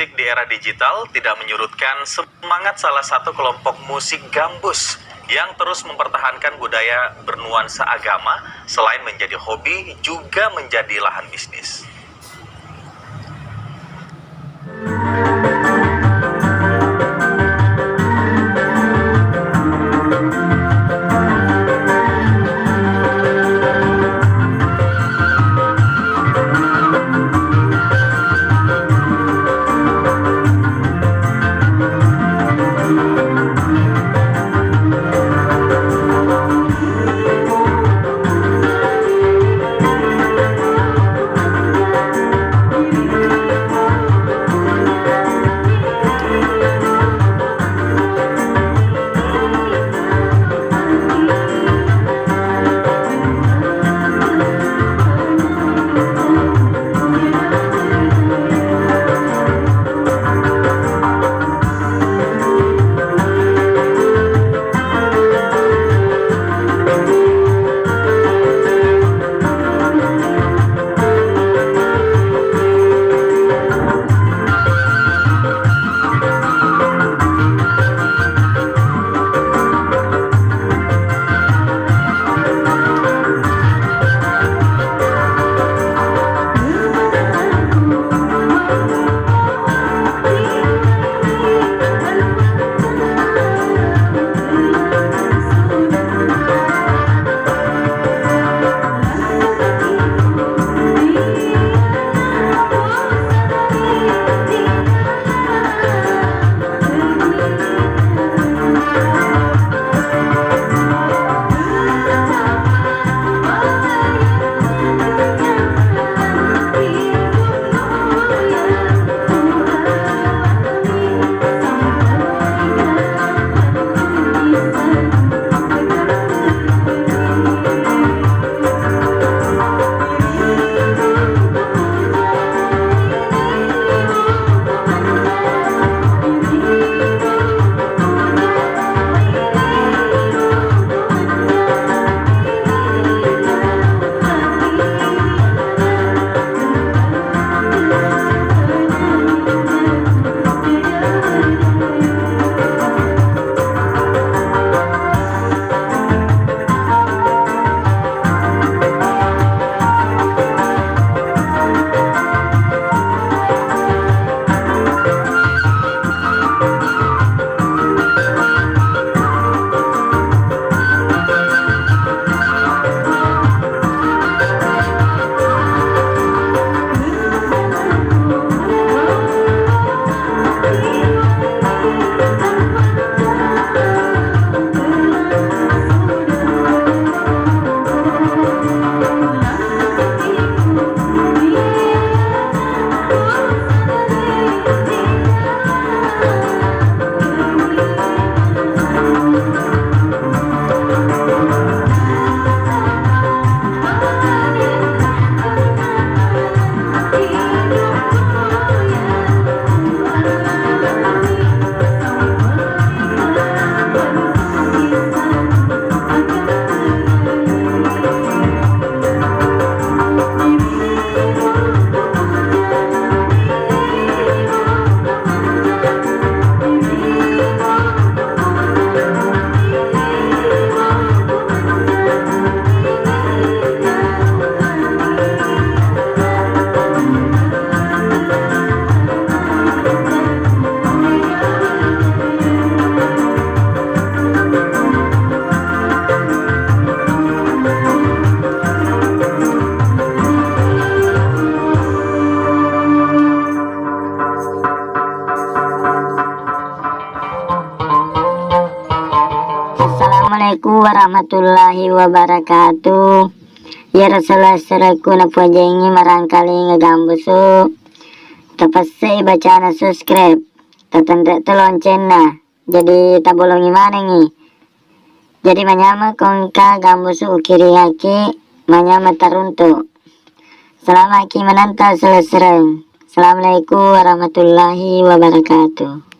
musik di era digital tidak menyurutkan semangat salah satu kelompok musik gambus yang terus mempertahankan budaya bernuansa agama. Selain menjadi hobi, juga menjadi lahan bisnis. Assalamualaikum warahmatullahi wabarakatuh. Ya Rasulullah seraku napuajengi marangkali ngegambusu. Tapasai bacana subscribe. Tatandek loncengna. Jadi tabolongi mana nih? Jadi manyama kongka gambusu ukiri haki manyama taruntu. Selama ki menanta selesai. Assalamualaikum warahmatullahi wabarakatuh.